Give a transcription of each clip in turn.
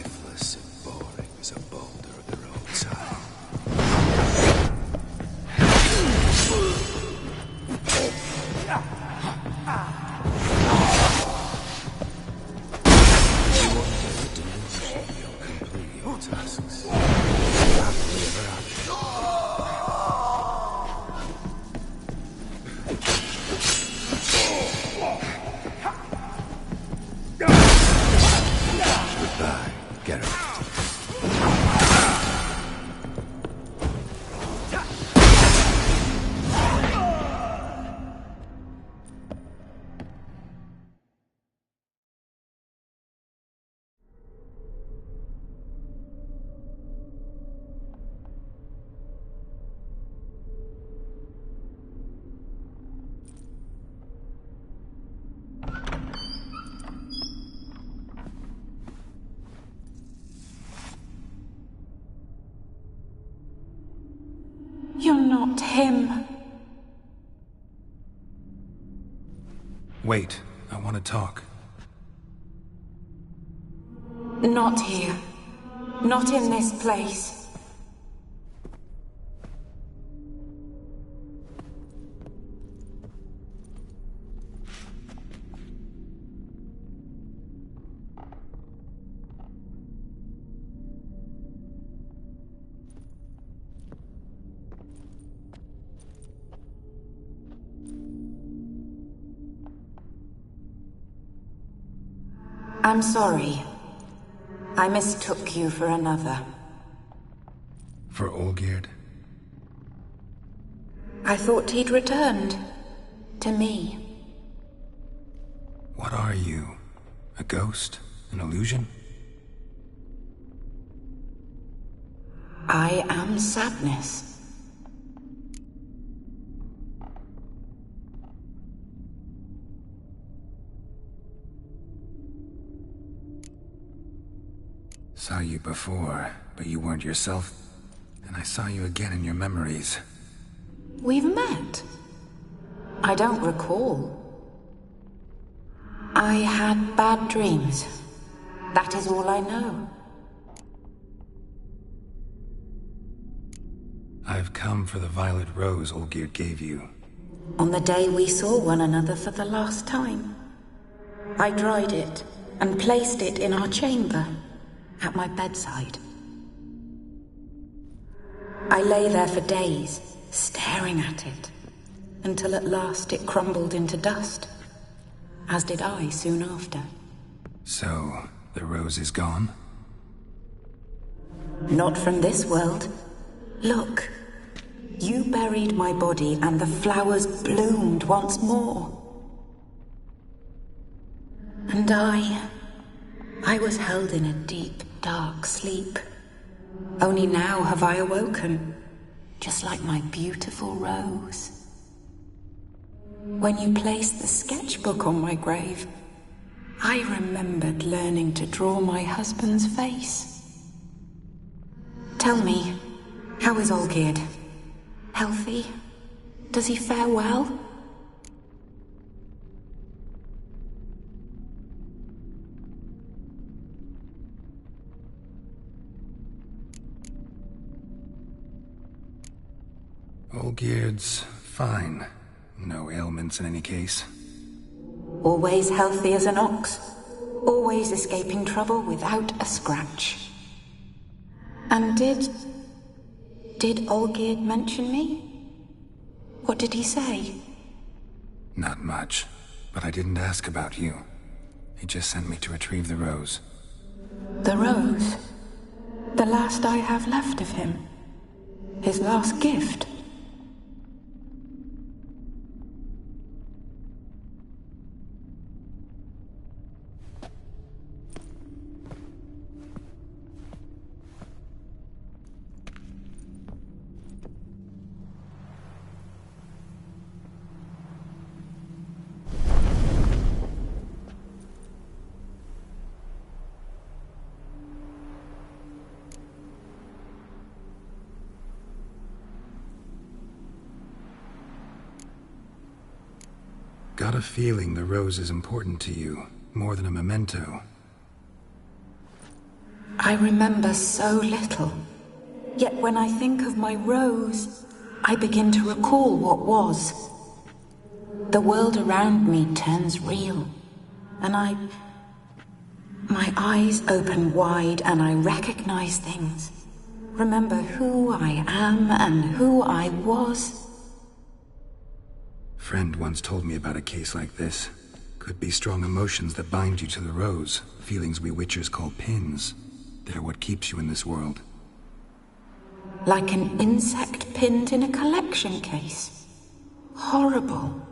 lifeless and boring as a boulder of the roadside. You won't get a delusion you'll complete your tasks. Happily ever after. Goodbye, Geralt. You're not him. Wait, I want to talk. Not here. Not in this place. I'm sorry. I mistook you for another. For Olgierd? I thought he'd returned. To me. What are you? A ghost? An illusion? I am sadness. Saw you before, but you weren't yourself. And I saw you again in your memories. We've met. I don't recall. I had bad dreams. That is all I know. I've come for the violet rose Olgierd gave you. On the day we saw one another for the last time, I dried it and placed it in our chamber, at my bedside. I lay there for days, staring at it, until at last it crumbled into dust, as did I soon after. So, the rose is gone? Not from this world. Look, you buried my body and the flowers bloomed once more. And I was held in a deep, dark sleep. Only now have I awoken, just like my beautiful rose. When you placed the sketchbook on my grave, I remembered learning to draw my husband's face. Tell me, how is Olgierd? Healthy? Does he fare well? Olgierd's fine. No ailments in any case. Always healthy as an ox. Always escaping trouble without a scratch. And did Olgierd mention me? What did he say? Not much, but I didn't ask about you. He just sent me to retrieve the rose. The rose? The last I have left of him? His last gift? Got a feeling the rose is important to you, more than a memento. I remember so little. Yet when I think of my rose, I begin to recall what was. The world around me turns real, and my eyes open wide and I recognize things. Remember who I am and who I was. Friend once told me about a case like this. Could be strong emotions that bind you to the rose. Feelings we witchers call pins. They're what keeps you in this world. Like an insect pinned in a collection case. Horrible.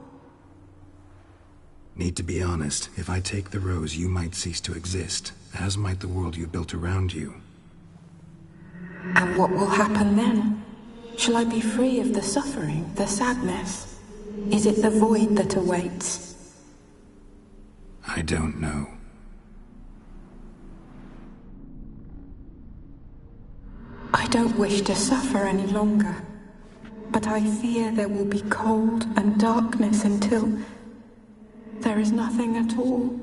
Need to be honest. If I take the rose, you might cease to exist, as might the world you built around you. And what will happen then? Shall I be free of the suffering, the sadness? Is it the void that awaits? I don't know. I don't wish to suffer any longer, but I fear there will be cold and darkness until there is nothing at all.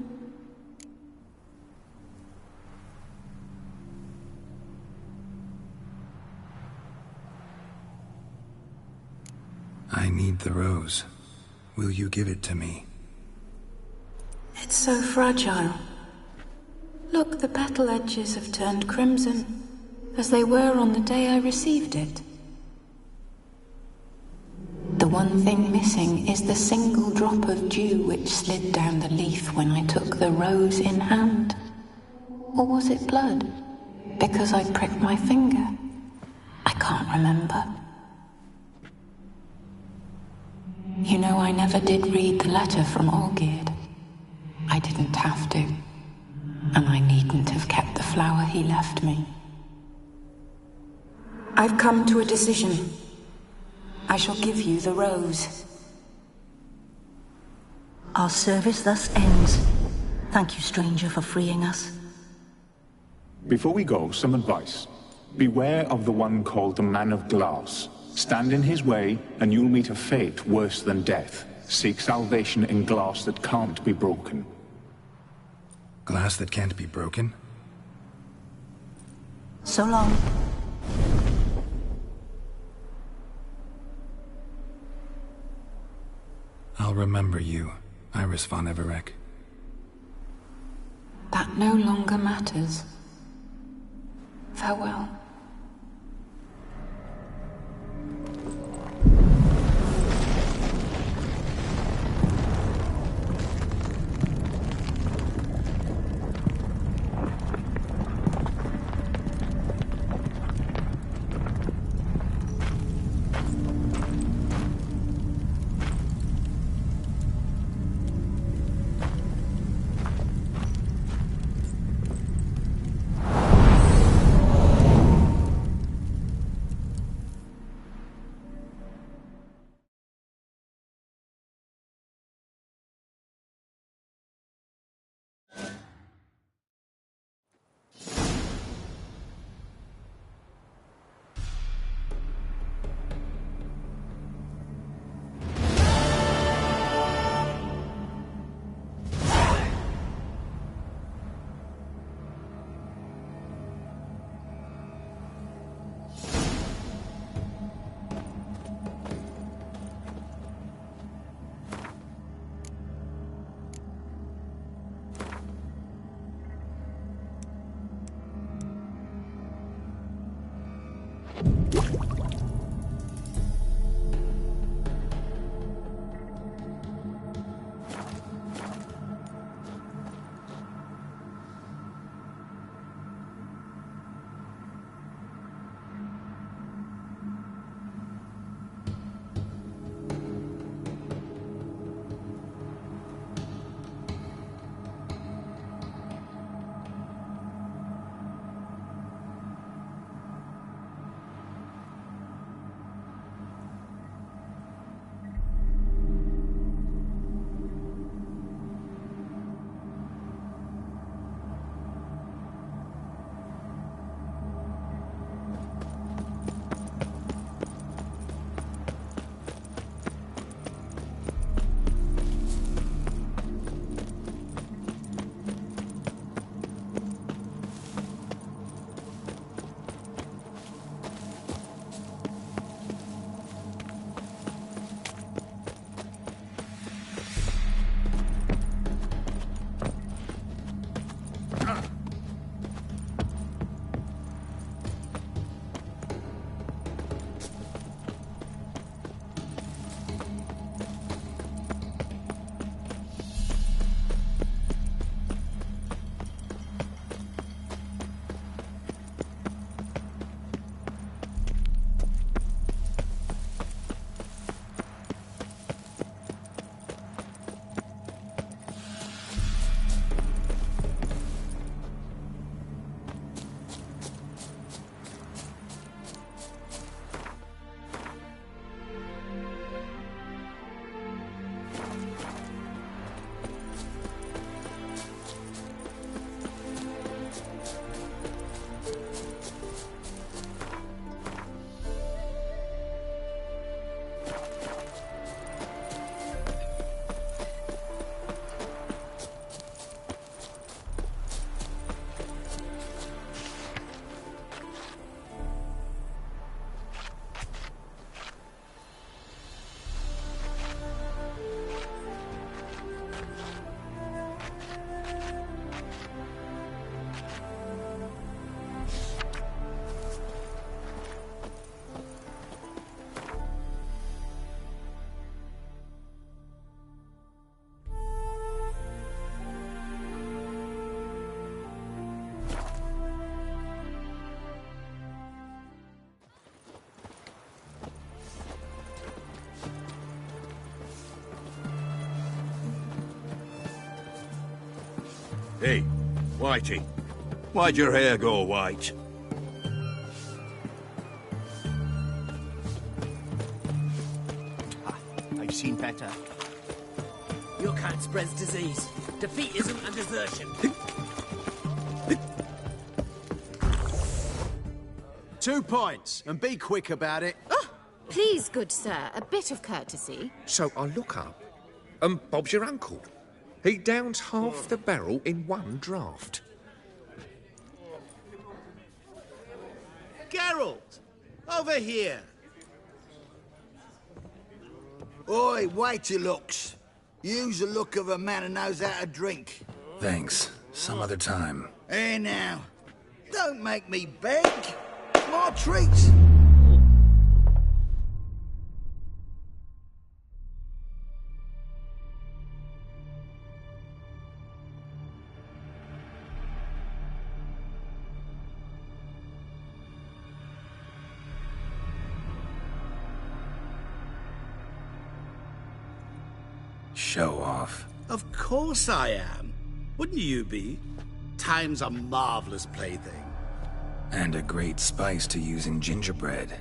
I need the rose. Will you give it to me? It's so fragile. Look, the petal edges have turned crimson, as they were on the day I received it. The one thing missing is the single drop of dew which slid down the leaf when I took the rose in hand. Or was it blood? Because I pricked my finger? I can't remember. You know, I never did read the letter from Olgierd. I didn't have to. And I needn't have kept the flower he left me. I've come to a decision. I shall give you the rose. Our service thus ends. Thank you, stranger, for freeing us. Before we go, some advice. Beware of the one called the Man of Glass. Stand in his way, and you'll meet a fate worse than death. Seek salvation in glass that can't be broken. Glass that can't be broken? So long. I'll remember you, Iris von Everec. That no longer matters. Farewell. Hey, Whitey. Why'd your hair go white? I've seen better. Your kind spreads disease, defeatism and desertion. 2 points, and be quick about it. Oh, please, good sir, a bit of courtesy. So I look up, and Bob's your uncle. He downs half the barrel in one draught. Geralt! Over here! Oi, wait your looks. Use the look of a man who knows how to drink. Thanks. Some other time. Here now. Don't make me beg. More treats. Show off. Of course I am. Wouldn't you be? Time's a marvelous plaything. And a great spice to use in gingerbread.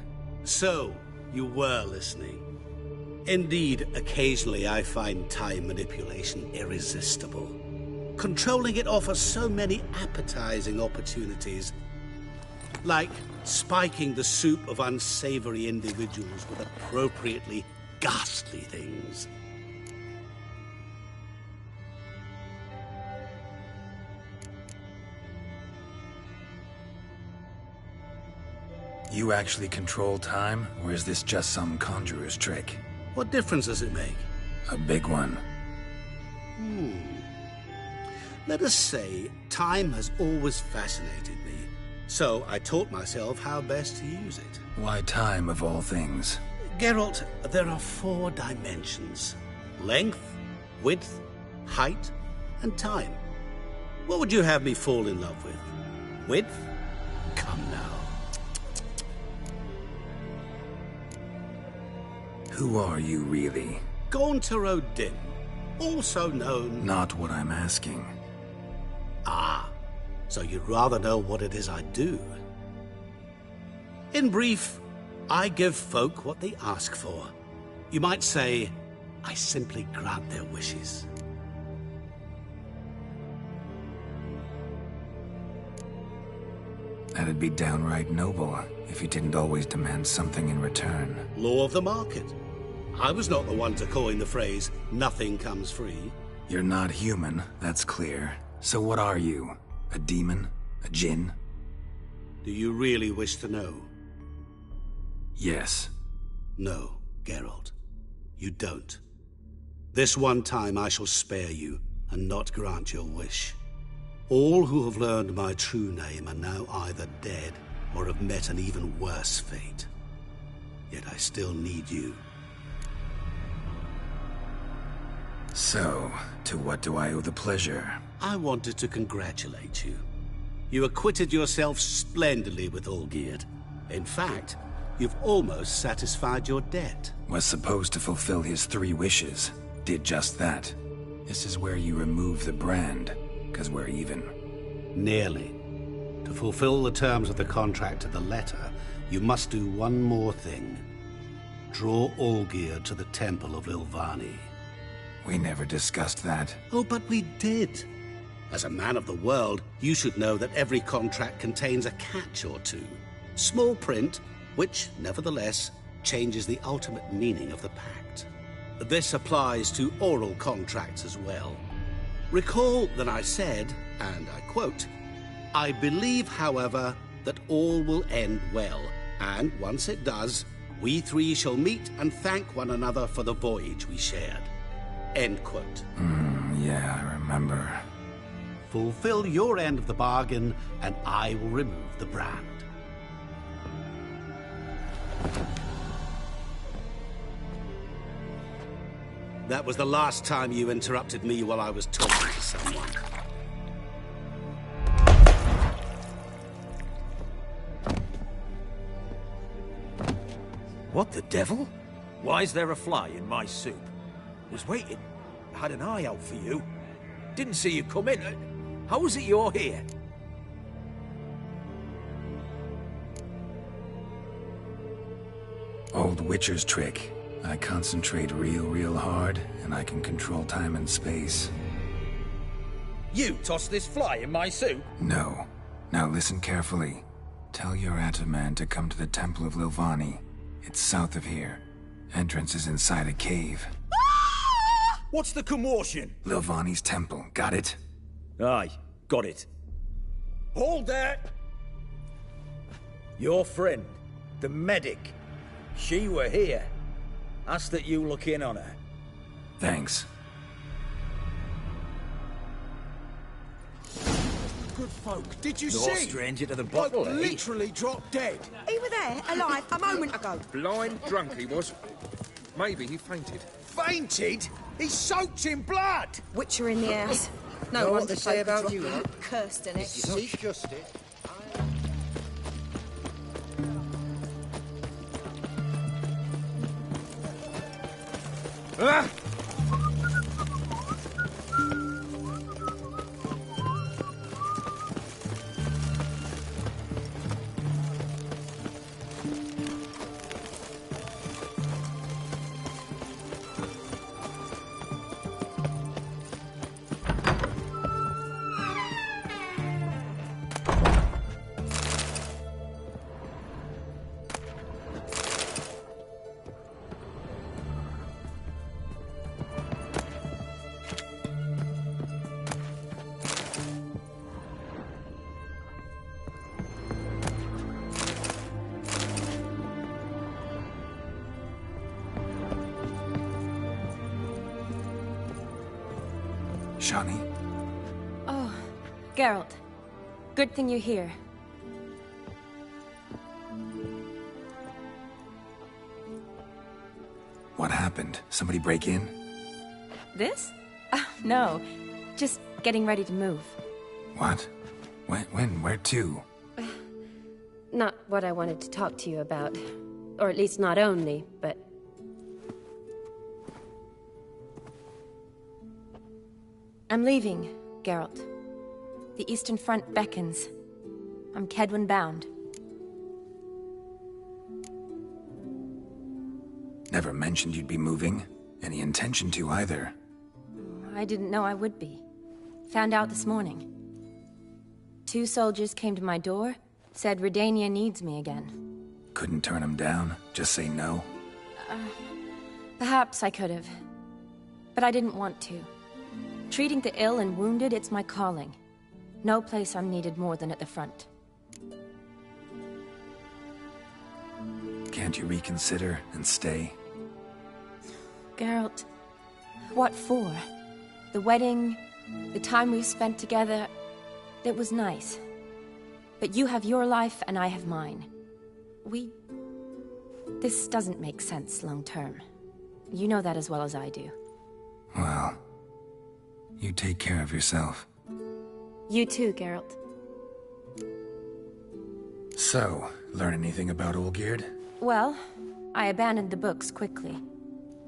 So, you were listening. Indeed, occasionally I find time manipulation irresistible. Controlling it offers so many appetizing opportunities. Like spiking the soup of unsavory individuals with appropriately ghastly things. You actually control time, or is this just some conjurer's trick? What difference does it make? A big one. Let us say, time has always fascinated me. So I taught myself how best to use it. Why time, of all things? Geralt, there are 4 dimensions. Length, width, height, and time. What would you have me fall in love with? Width? Come now. Who are you, really? Gaunter O'Din, also known... Not what I'm asking. Ah, so you'd rather know what it is I do. In brief, I give folk what they ask for. You might say, I simply grant their wishes. That'd be downright noble, if you didn't always demand something in return. Law of the market. I was not the one to coin the phrase, nothing comes free. You're not human, that's clear. So what are you? A demon? A djinn? Do you really wish to know? Yes. No, Geralt. You don't. This one time I shall spare you, and not grant your wish. All who have learned my true name are now either dead, or have met an even worse fate. Yet I still need you. So, to what do I owe the pleasure? I wanted to congratulate you. You acquitted yourself splendidly with Olgierd. In fact, you've almost satisfied your debt. Was supposed to fulfill his 3 wishes. Did just that. This is where you remove the brand, 'cause we're even. Nearly. To fulfill the terms of the contract to the letter, you must do one more thing. Draw Olgierd to the Temple of Lilvani. We never discussed that. Oh, but we did. As a man of the world, you should know that every contract contains a catch or two. Small print, which, nevertheless, changes the ultimate meaning of the pact. This applies to oral contracts as well. Recall that I said, and I quote, I believe, however, that all will end well, and once it does, we 3 shall meet and thank one another for the voyage we shared. End quote. Yeah, I remember. Fulfill your end of the bargain, and I will remove the brand. That was the last time you interrupted me while I was talking to someone. What the devil? Why is there a fly in my soup? Was waiting. Had an eye out for you. Didn't see you come in. How is it you're here? Old Witcher's trick. I concentrate real hard, and I can control time and space. You tossed this fly in my soup? No. Now listen carefully. Tell your Ataman to come to the Temple of Lilvani. It's south of here. Entrance is inside a cave. What's the commotion? Lilvani's temple. Got it? Aye, got it. Hold there! Your friend, the medic, she were here. Ask that you look in on her. Thanks. Good folk, did you No see? stranger to the Bloke bottle, eh? literally dropped dead. He were there, alive, a moment ago. Blind drunk he was. Maybe he fainted. Fainted? He's soaked in blood! Witcher in the house. No Know one what they say about you, huh? Cursed in it. Seek justice. Ah! Shani? Oh, Geralt. Good thing you're here. What happened? Somebody break in? This? No. Just getting ready to move. What? When? Where to? Not what I wanted to talk to you about. Or at least not only, but... I'm leaving, Geralt. The Eastern Front beckons. I'm Kedwin bound. Never mentioned you'd be moving. Any intention to either. I didn't know I would be. Found out this morning. 2 soldiers came to my door, said Redania needs me again. Couldn't turn him down? Just say no? Perhaps I could have. But I didn't want to. Treating the ill and wounded, it's my calling. No place I'm needed more than at the front. Can't you reconsider and stay? Geralt, what for? The wedding, the time we've spent together, it was nice. But you have your life and I have mine. This doesn't make sense long term. You know that as well as I do. Well, you take care of yourself. You too, Geralt. So, learn anything about Olgierd? Well, I abandoned the books quickly.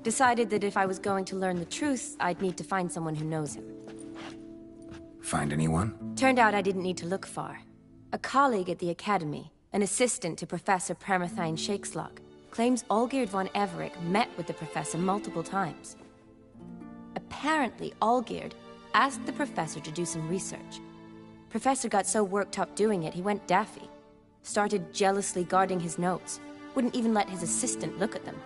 Decided that if I was going to learn the truth, I'd need to find someone who knows him. Find anyone? Turned out I didn't need to look far. A colleague at the Academy, an assistant to Professor Permathine Shakeslog, claims Olgierd von Everec met with the professor multiple times. Apparently, Olgierd asked the professor to do some research. Professor got so worked up doing it, he went daffy. Started jealously guarding his notes. Wouldn't even let his assistant look at them.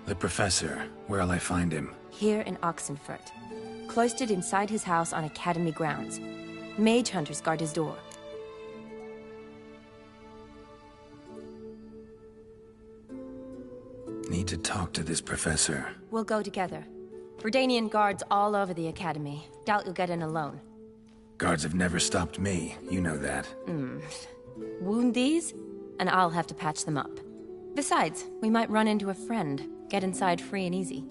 The professor. Where'll I find him? Here in Oxenfurt. Cloistered inside his house on Academy grounds. Mage hunters guard his door. Need to talk to this professor. We'll go together. Verdanian guards all over the Academy. Doubt you'll get in alone. Guards have never stopped me. You know that. Wound these, and I'll have to patch them up. Besides, we might run into a friend. Get inside free and easy.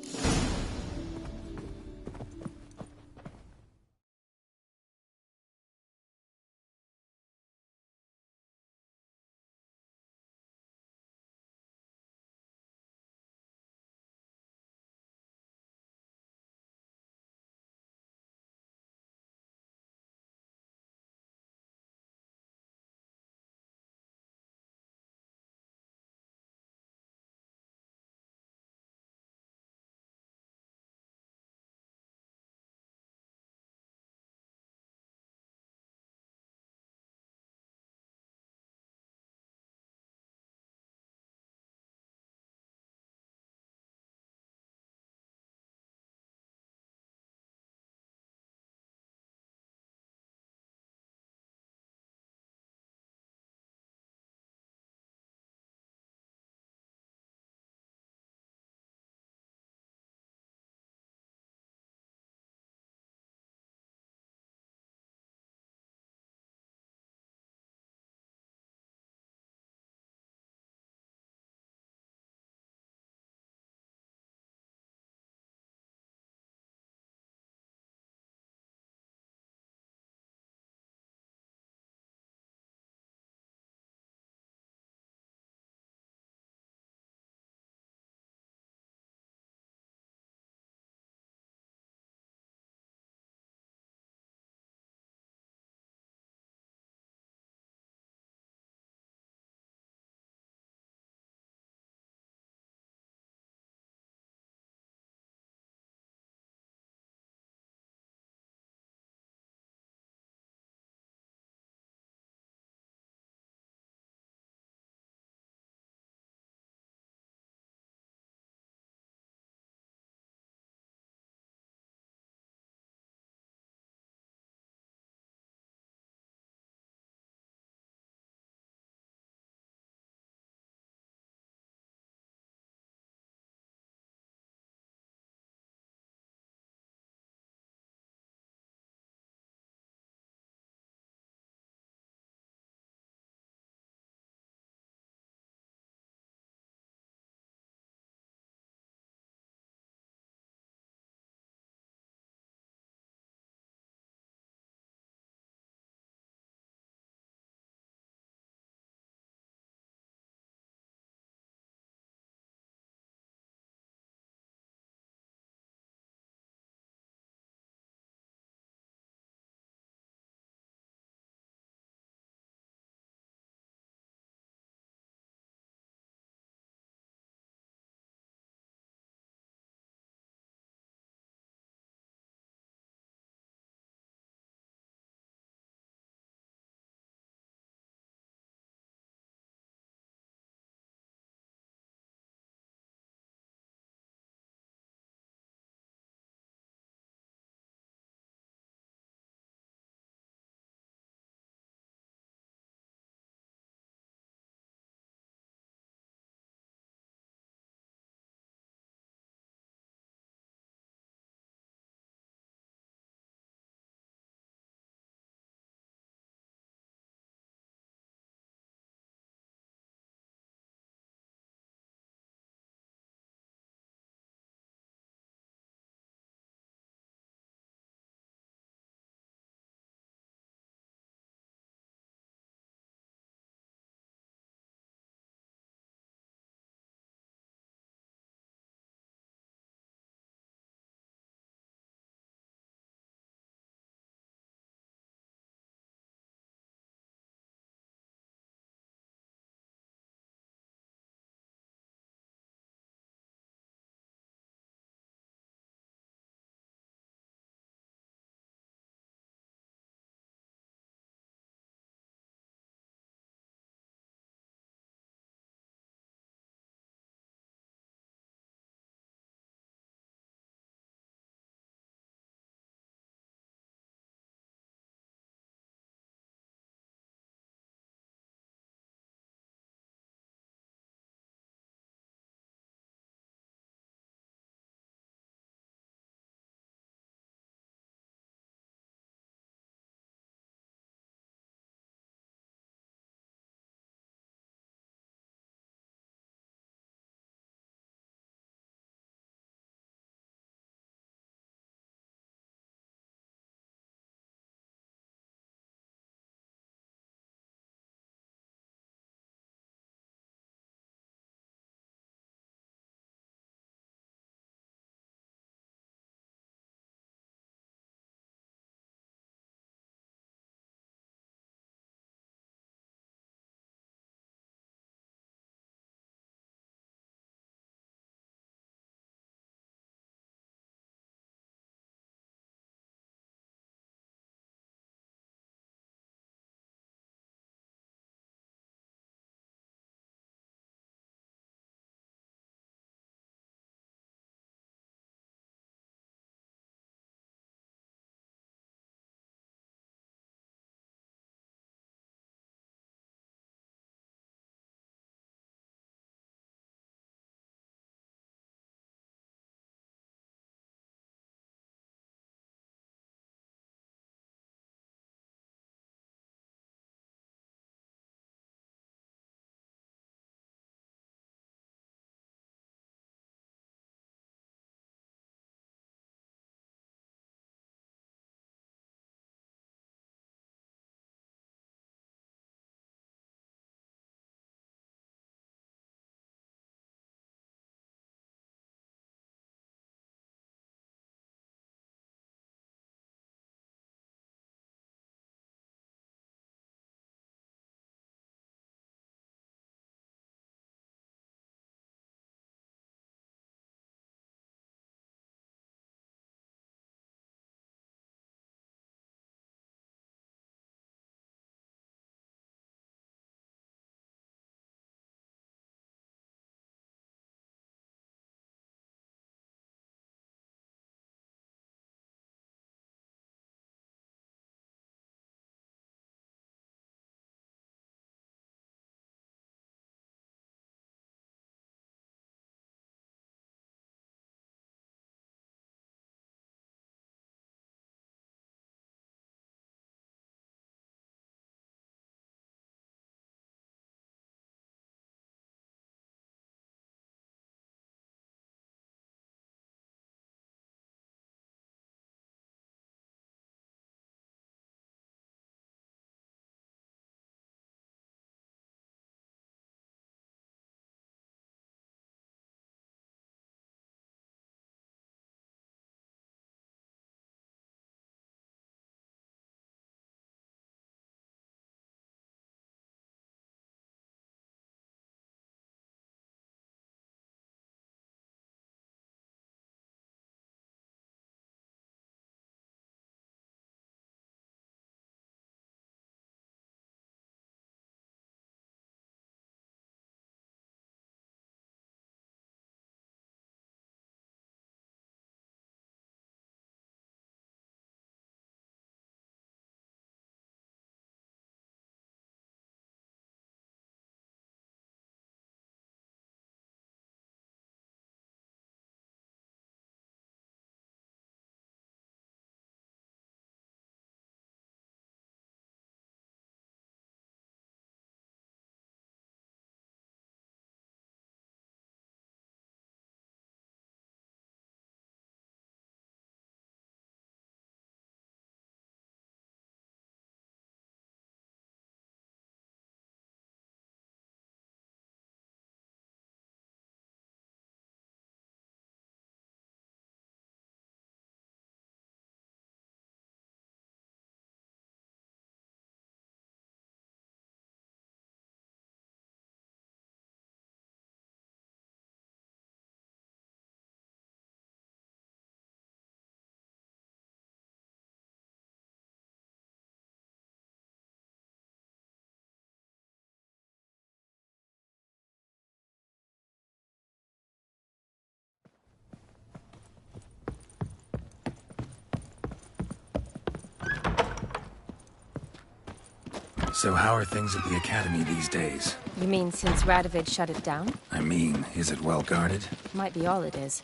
So how are things at the Academy these days? You mean since Radovid shut it down? I mean, is it well guarded? Might be all it is.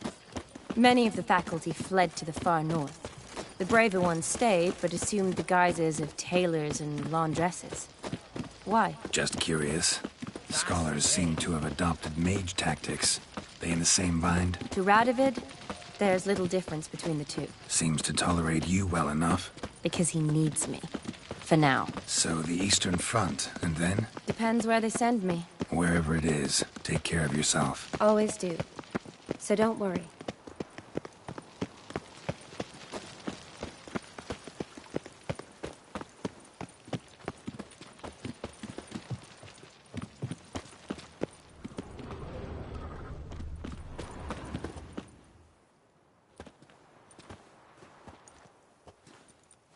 Many of the faculty fled to the far north. The braver ones stayed, but assumed the guises of tailors and laundresses. Why? Just curious. Scholars seem to have adopted mage tactics. They in the same bind? To Radovid, there's little difference between the two. Seems to tolerate you well enough. Because he needs me. For now. So the Eastern Front, and then? Depends where they send me. Wherever it is, take care of yourself. Always do. So don't worry.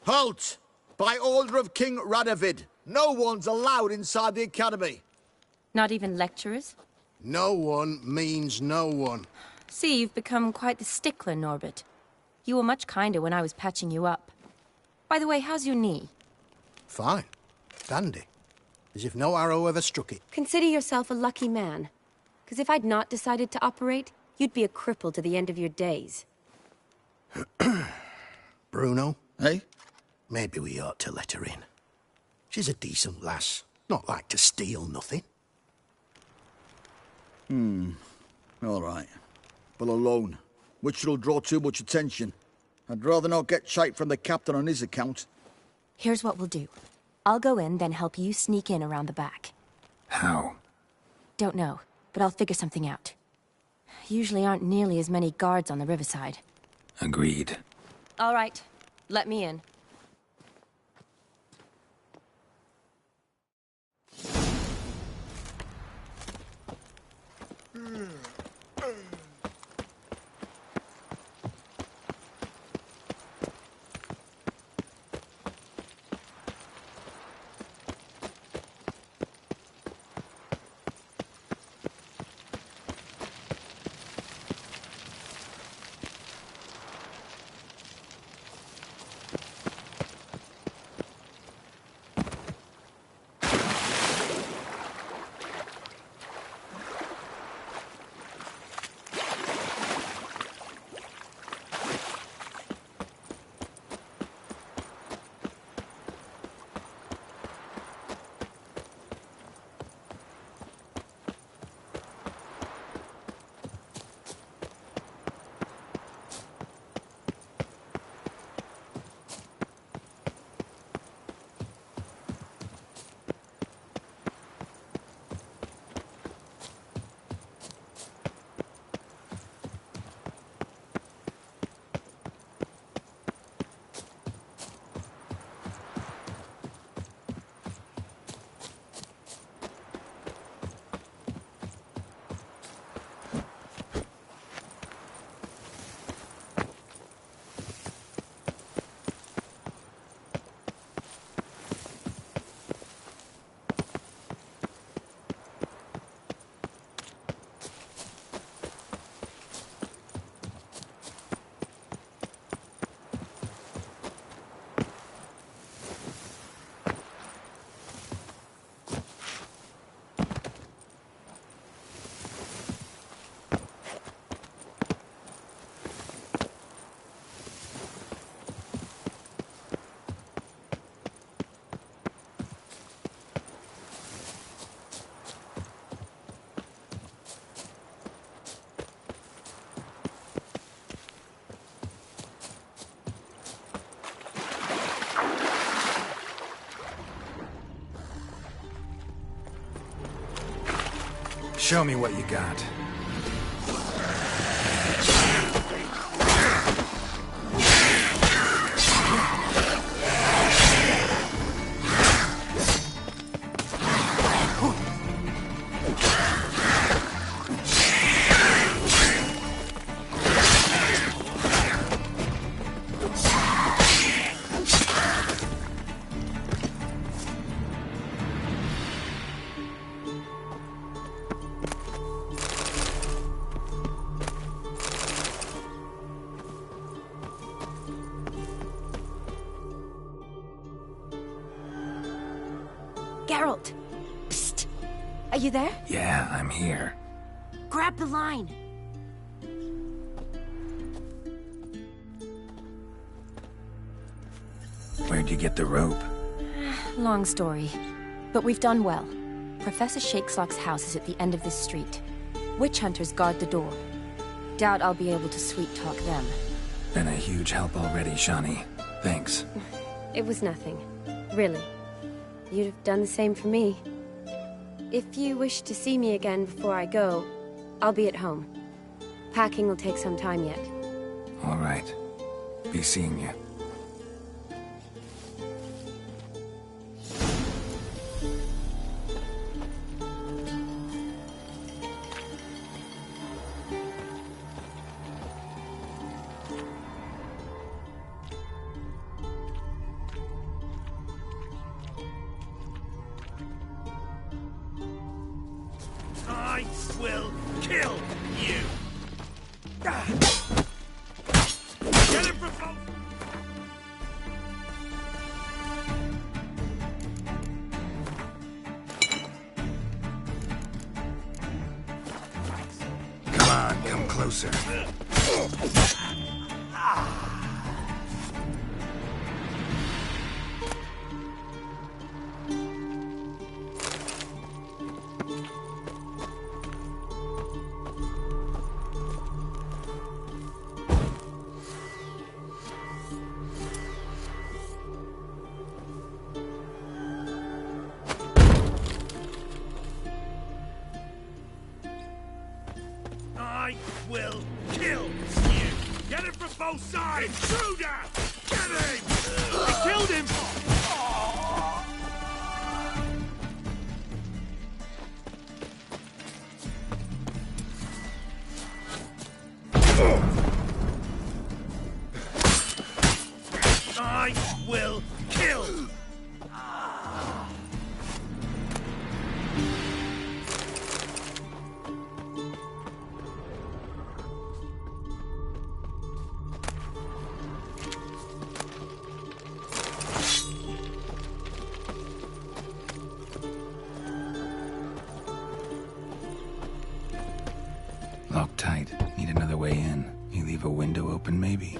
Halt! By order of King Radovid, no one's allowed inside the Academy. Not even lecturers? No one means no one. See, you've become quite the stickler, Norbert. You were much kinder when I was patching you up. By the way, how's your knee? Fine. Dandy. As if no arrow ever struck it. Consider yourself a lucky man. Because if I'd not decided to operate, you'd be a cripple to the end of your days. Bruno? Eh? Maybe we ought to let her in. She's a decent lass. Not like to steal nothing. All right. But alone, which will draw too much attention. I'd rather not get shite from the captain on his account. Here's what we'll do. I'll go in, then help you sneak in around the back. How? Don't know, but I'll figure something out. Usually aren't nearly as many guards on the riverside. Agreed. All right, let me in. Show me what you got. you there? Yeah, I'm here. Grab the line. Where'd you get the rope? Long story. But we've done well. Professor Shakeslock's house is at the end of this street. Witch hunters guard the door. Doubt I'll be able to sweet-talk them. Been a huge help already, Shawnee. Thanks. It was nothing. Really. You'd have done the same for me. If you wish to see me again before I go, I'll be at home. Packing will take some time yet. All right. Be seeing you. I will kill you! Get him from both! Come on, come closer. I will kill you! Get him from both sides! Intruder! Get him! I killed him! I will kill! Locked tight. Need another way in. You leave a window open, maybe?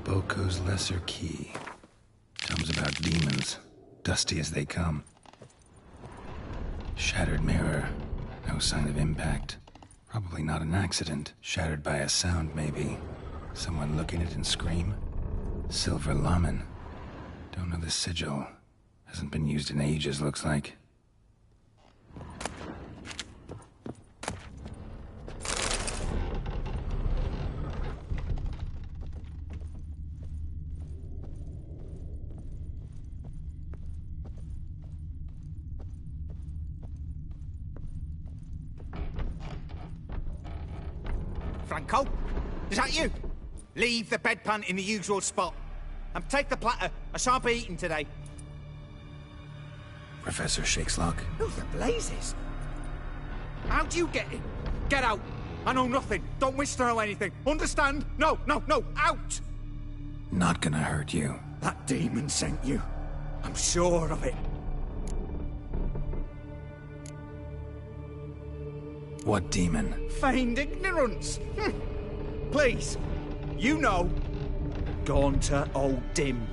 Boko's Lesser Key. Tomes about demons, dusty as they come. Shattered mirror, no sign of impact. Probably not an accident. Shattered by a sound, maybe. Someone look at it and scream. Silver Lamen. Don't know the sigil. Hasn't been used in ages, looks like. Franco? Is that you? Leave the bedpan in the usual spot. And take the platter. I shan't be eating today. Professor Shakeslock? Who the blazes? How'd you get in? Get out. I know nothing. Don't wish to know anything. Understand? No, no, no. Out! Not gonna hurt you. That demon sent you. I'm sure of it. What demon? Feigned ignorance. Please. You know. Gaunter O'Dim.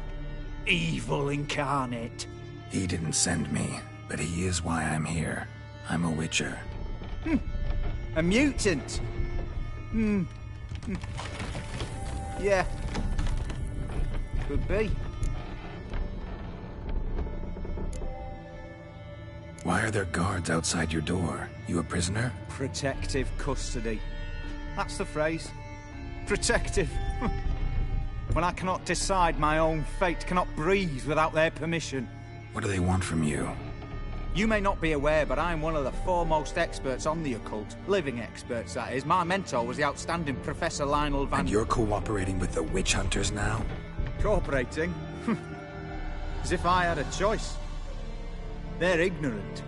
Evil incarnate. He didn't send me, but he is why I'm here. I'm a witcher. A mutant. Yeah. Could be. Why are there guards outside your door? You a prisoner? Protective custody. That's the phrase. Protective. When I cannot decide my own fate, cannot breathe without their permission. What do they want from you? You may not be aware, but I'm one of the foremost experts on the occult. Living experts, that is. My mentor was the outstanding Professor Lionel Van... And you're cooperating with the witch hunters now? Cooperating? As if I had a choice. They're ignorant,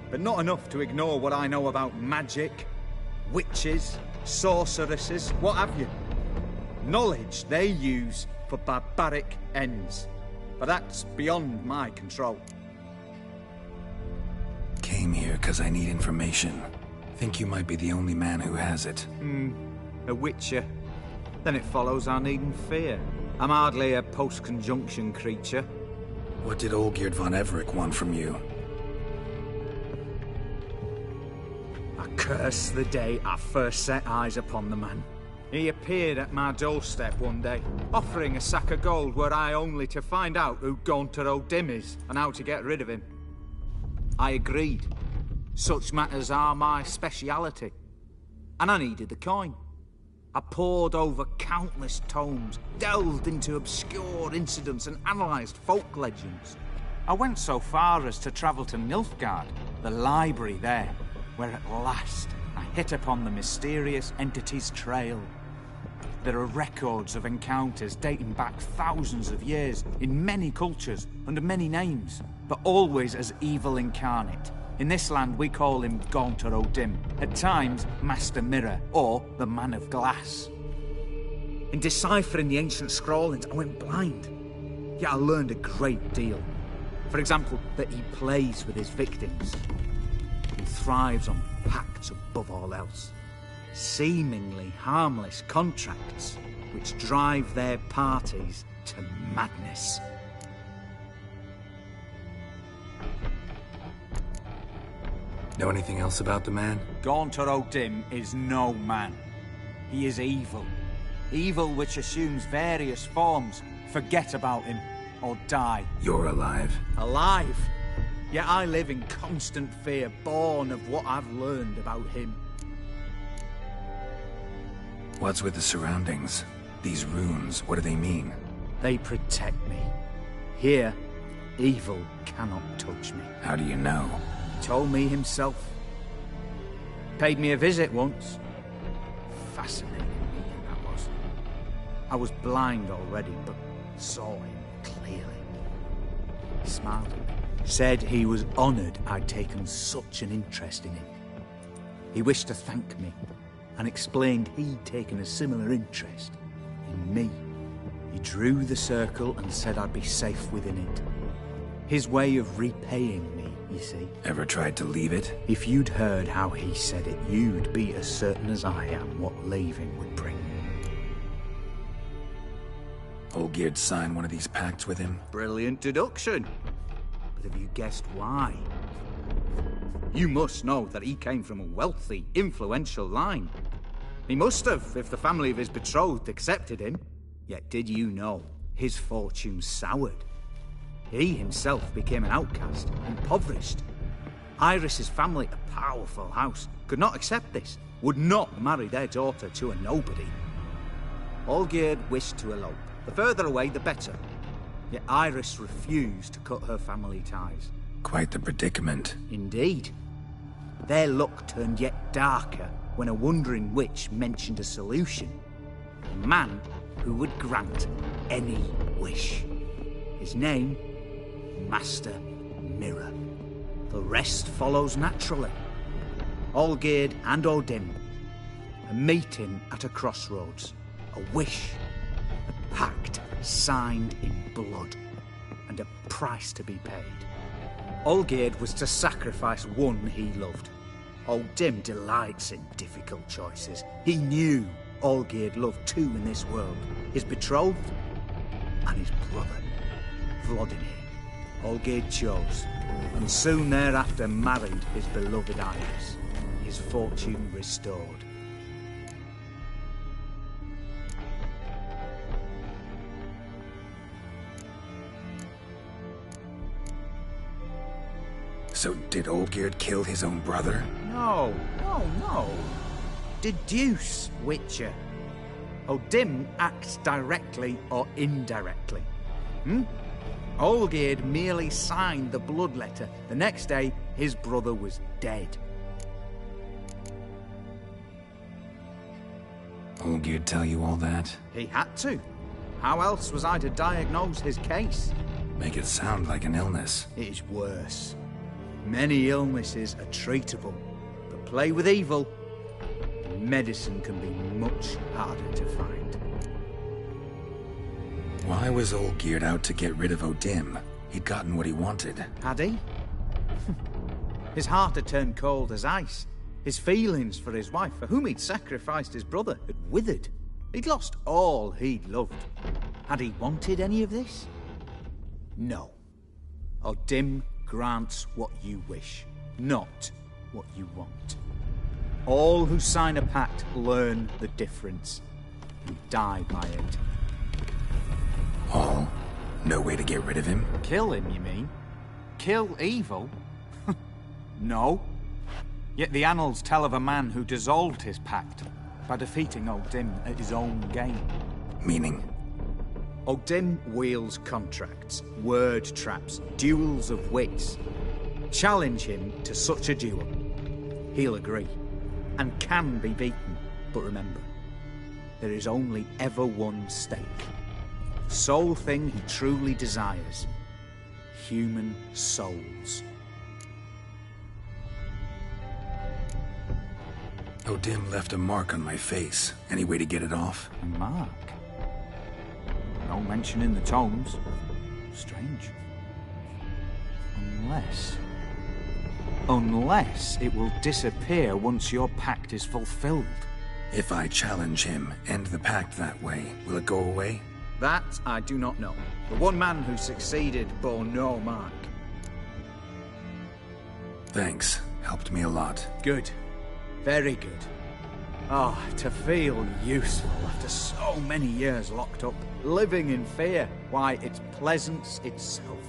but not enough to ignore what I know about magic, witches, sorceresses, what have you. Knowledge they use for barbaric ends. But that's beyond my control. Came here because I need information. Think you might be the only man who has it. A witcher. Then it follows I needn't fear. I'm hardly a post-conjunction creature. What did Olgierd von Everec want from you? I curse the day I first set eyes upon the man. He appeared at my doorstep one day, offering a sack of gold were I only to find out who Gaunter O'Dim is and how to get rid of him. I agreed. Such matters are my speciality. And I needed the coin. I pored over countless tomes, delved into obscure incidents and analysed folk legends. I went so far as to travel to Nilfgaard, the library there, where at last I hit upon the mysterious entity's trail. There are records of encounters dating back thousands of years, in many cultures, under many names, but always as evil incarnate. In this land we call him Gaunter O'Dim, at times Master Mirror, or the Man of Glass. In deciphering the ancient scrawlings I went blind, yet I learned a great deal. For example, that he plays with his victims, and thrives on pacts above all else. Seemingly harmless contracts which drive their parties to madness. Know anything else about the man? Gaunter O'Dim is no man. He is evil. Evil which assumes various forms. Forget about him, or die. You're alive. Alive? Yet I live in constant fear, born of what I've learned about him. What's with the surroundings? These runes, what do they mean? They protect me. Here, evil cannot touch me. How do you know? He told me himself. Paid me a visit once. Fascinating meeting that was. I was blind already, but saw him clearly. He smiled at me. Said he was honoured I'd taken such an interest in him. He wished to thank me, and explained he'd taken a similar interest in me. He drew the circle and said I'd be safe within it. His way of repaying me, you see. Ever tried to leave it? If you'd heard how he said it, you'd be as certain as I am what leaving would bring. Olgierd signed one of these pacts with him? Brilliant deduction. But have you guessed why? You must know that he came from a wealthy, influential line. He must have, if the family of his betrothed accepted him. Yet did you know his fortune soured? He himself became an outcast, impoverished. Iris's family, a powerful house, could not accept this, would not marry their daughter to a nobody. Olgierd wished to elope. The further away, the better. Yet Iris refused to cut her family ties. Quite the predicament. Indeed. Their luck turned yet darker when a wandering witch mentioned a solution. A man who would grant any wish. His name, Master Mirror. The rest follows naturally. Olgierd and Odin, a meeting at a crossroads, a wish, a pact signed in blood, and a price to be paid. Olgierd was to sacrifice one he loved. Odin delights in difficult choices. He knew Olgierd loved two in this world, his betrothed and his brother, Vladimir. Olgierd chose, and soon thereafter married his beloved Iris, his fortune restored. So did Olgierd kill his own brother? No. Deduce, Witcher. Odin acts directly or indirectly. Olgierd merely signed the blood letter. The next day, his brother was dead. Olgierd tell you all that? He had to. How else was I to diagnose his case? Make it sound like an illness. It is worse. Many illnesses are treatable, but play with evil, medicine can be much harder to find. Why was Olgierd out to get rid of Odin? He'd gotten what he wanted. Had he? His heart had turned cold as ice. His feelings for his wife, for whom he'd sacrificed his brother, had withered. He'd lost all he'd loved. Had he wanted any of this? No. Odin grants what you wish, not what you want. All who sign a pact learn the difference and die by it. All? No way to get rid of him? Kill him, you mean? Kill evil? No. Yet the annals tell of a man who dissolved his pact by defeating Odin at his own game. Meaning? Odin wields contracts, word traps, duels of wits. Challenge him to such a duel. He'll agree, and can be beaten. But remember, there is only ever one stake. The sole thing he truly desires. Human souls. Odin left a mark on my face. Any way to get it off? A mark? No mention in the tomes. Strange. Unless it will disappear once your pact is fulfilled. If I challenge him, end the pact that way, will it go away? That I do not know. The one man who succeeded bore no mark. Thanks. Helped me a lot. Good. Very good. Ah, to feel useful after so many years locked up, living in fear. Why, it's pleasance itself.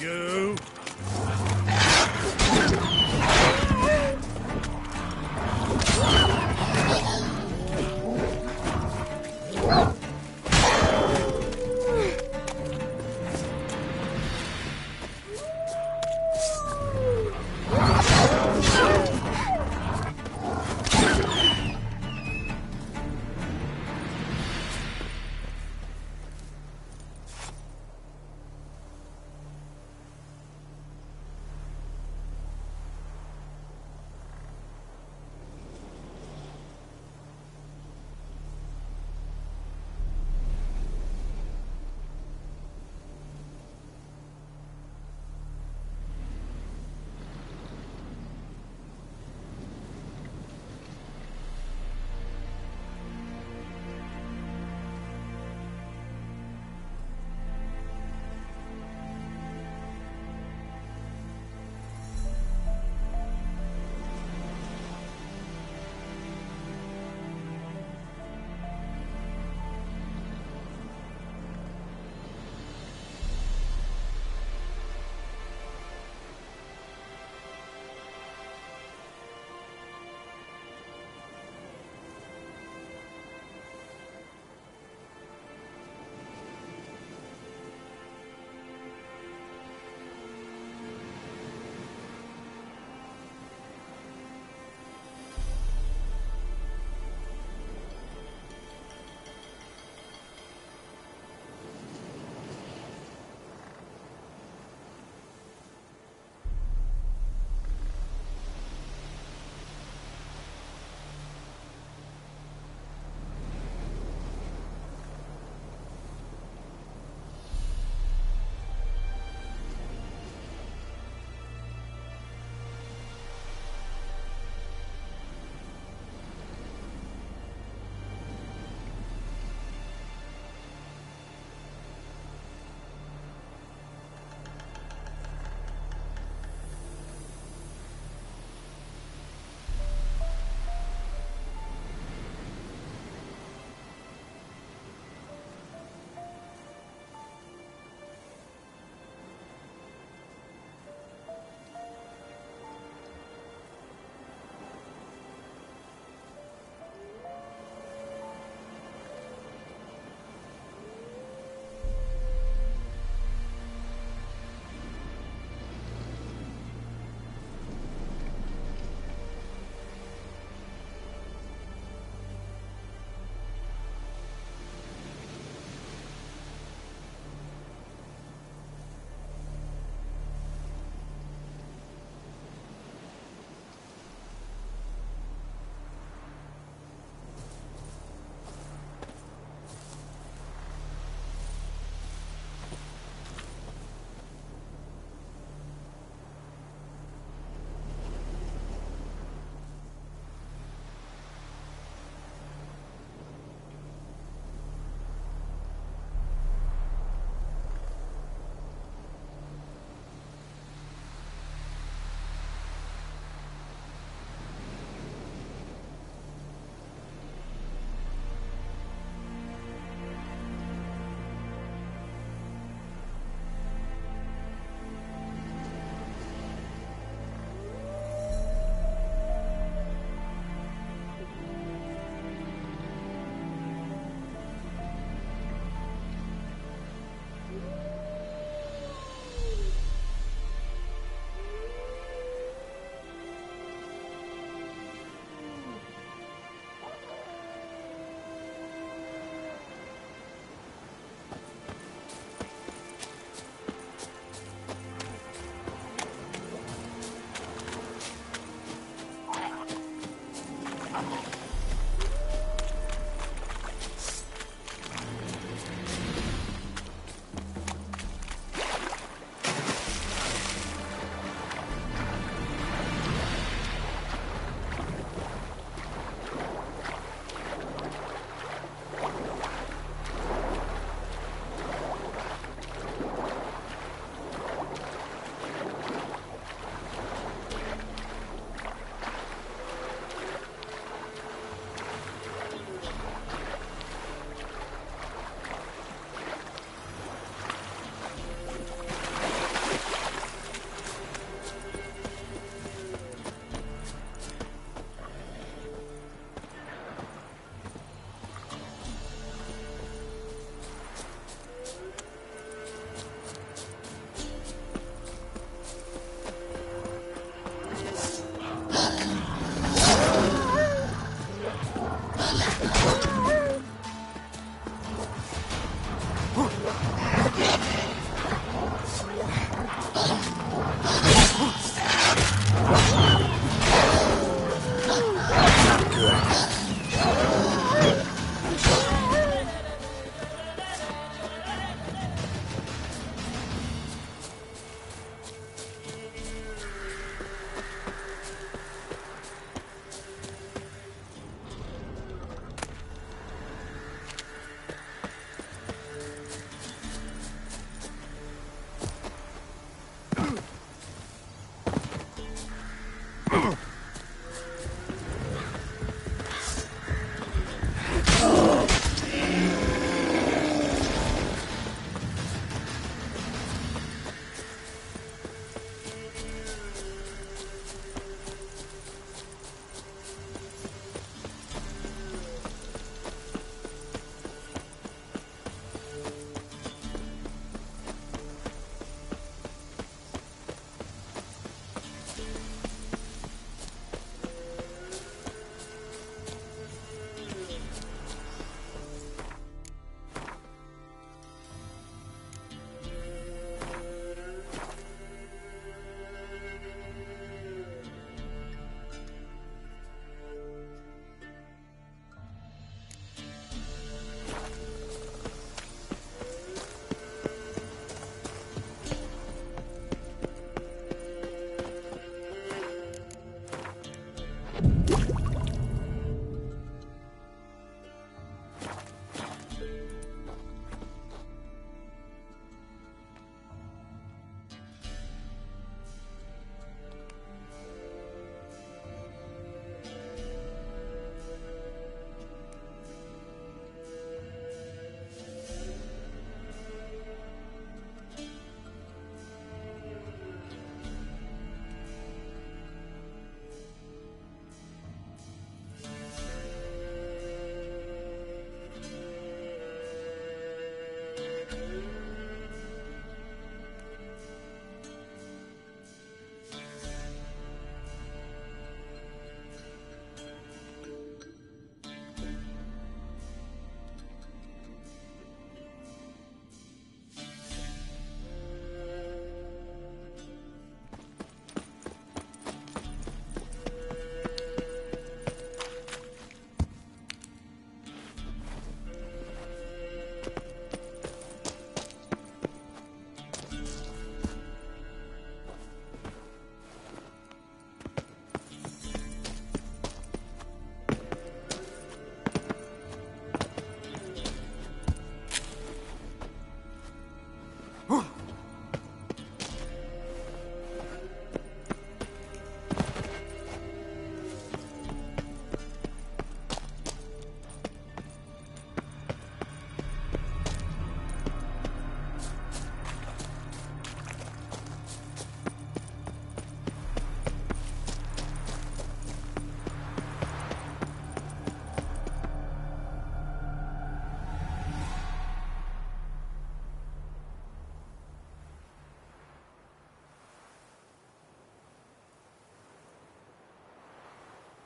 You!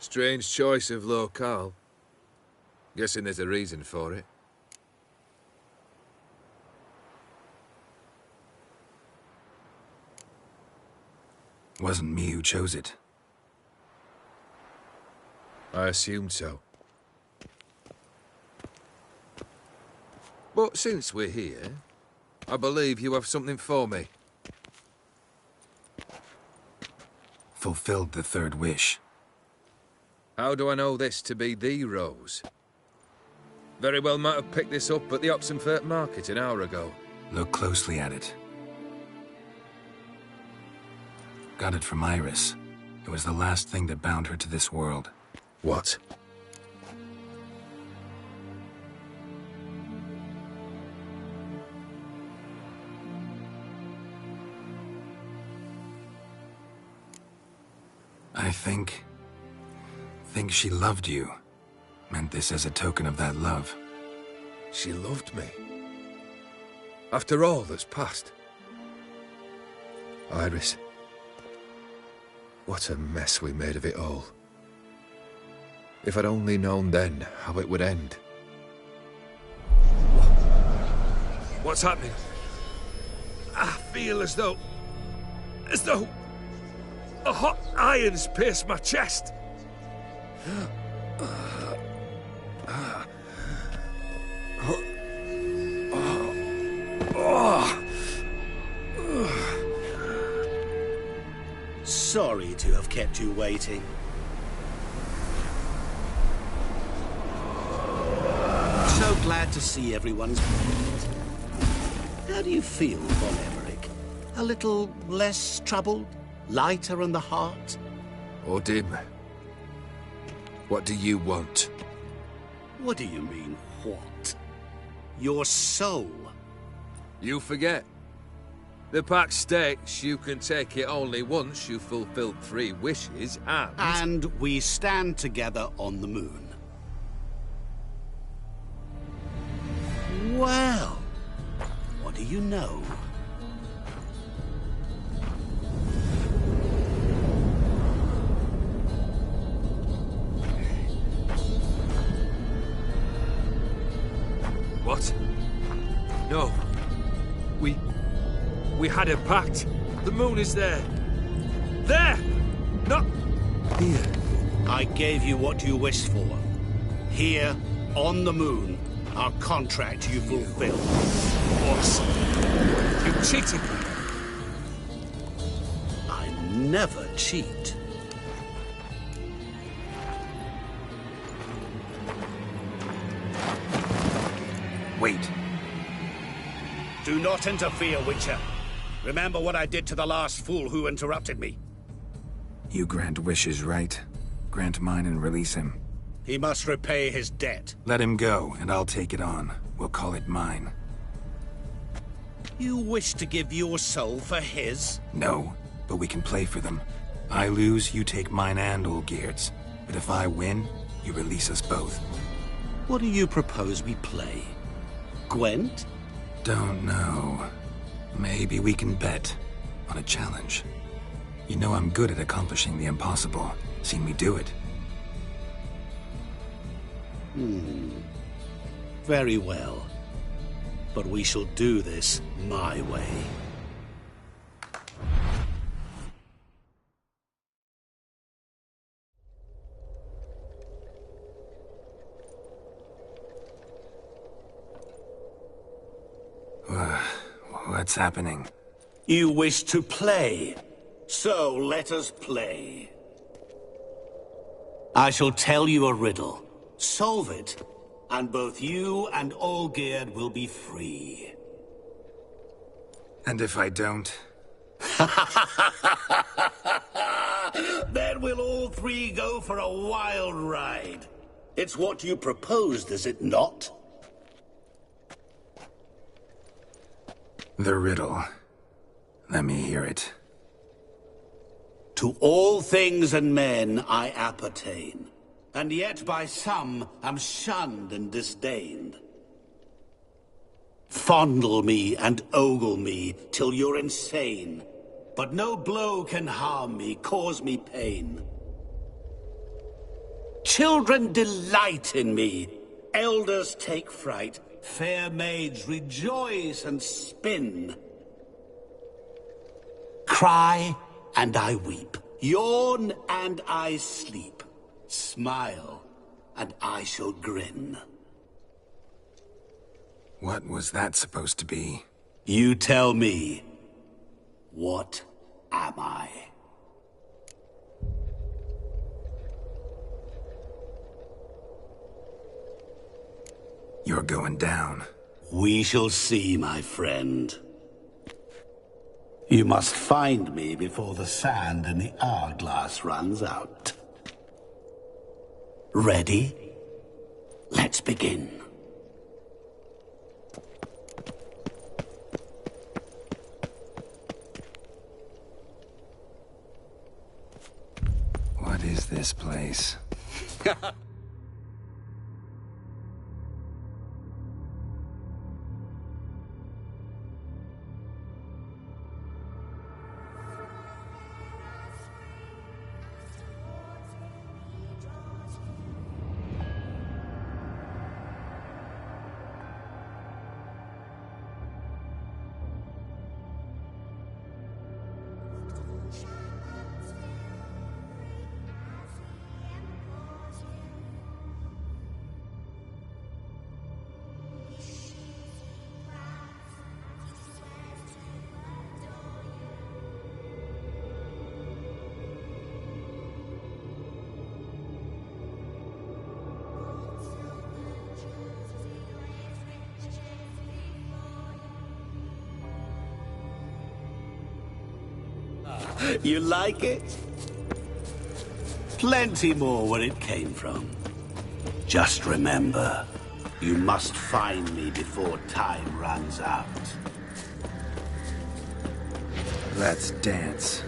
Strange choice of locale. Guessing there's a reason for it. Wasn't me who chose it. I assumed so. But since we're here, I believe you have something for me. Fulfilled the third wish. How do I know this to be the rose? Very well might have picked this up at the Oxenfurt market an hour ago. Look closely at it. Got it from Iris. It was the last thing that bound her to this world. What? I think she loved you. Meant this as a token of that love. She loved me. After all that's passed. Iris. What a mess we made of it all. If I'd only known then how it would end. What's happening? I feel as though a hot iron's pierced my chest. Sorry to have kept you waiting. So glad to see everyone's pleased. How do you feel, Von Emmerich? A little less troubled? Lighter in the heart? Odim, what do you want? What do you mean, what? Your soul. You forget. The pact states you can take it only once you've fulfilled 3 wishes, and... And we stand together on the moon. Well, what do you know? What? No. We had a pact. The moon is there. There! Not here. I gave you what you wished for. Here, on the moon, our contract you fulfilled. What? You cheated me. I never cheat. Wait. Do not interfere, Witcher. Remember what I did to the last fool who interrupted me. You grant wishes, right? Grant mine and release him. He must repay his debt. Let him go, and I'll take it on. We'll call it mine. You wish to give your soul for his? No, but we can play for them. I lose, you take mine and Olgierd's. But if I win, you release us both. What do you propose we play? Gwent? Don't know. Maybe we can bet on a challenge. You know I'm good at accomplishing the impossible. Seen me do it. Very well. But we shall do this my way. What's happening? You wish to play, so let us play. I shall tell you a riddle. Solve it, and both you and Olgierd will be free. And if I don't? Then we'll all 3 go for a wild ride. It's what you proposed, is it not? The riddle. Let me hear it. To all things and men I appertain, and yet by some am shunned and disdained. Fondle me and ogle me till you're insane, but no blow can harm me, cause me pain. Children delight in me. Elders take fright. Fair maids rejoice and spin. Cry and I weep. Yawn and I sleep. Smile and I shall grin. What was that supposed to be? You tell me. What am I? You're going down. We shall see, my friend. You must find me before the sand in the hourglass runs out. Ready? Let's begin. What is this place? You like it? Plenty more where it came from. Just remember, you must find me before time runs out. Let's dance.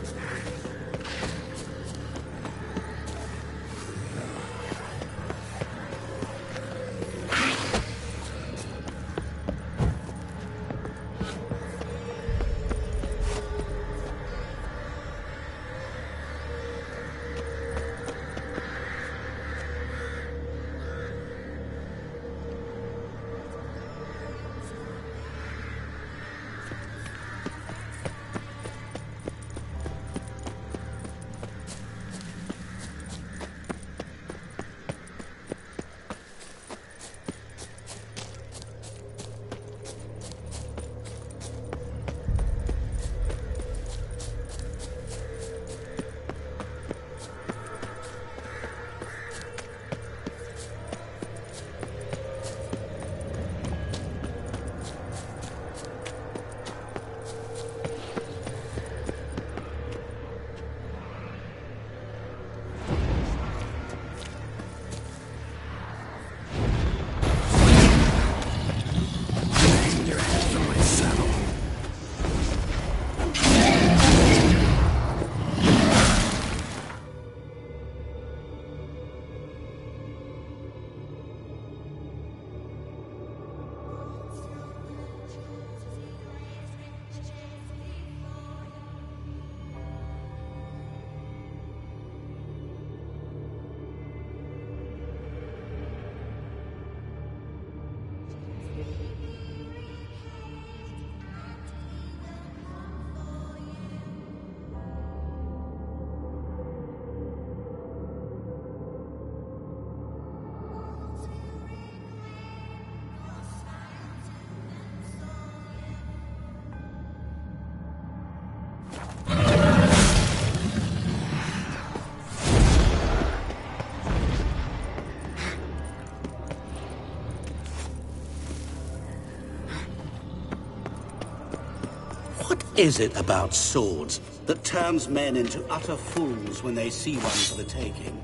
What is it about swords that turns men into utter fools when they see one for the taking?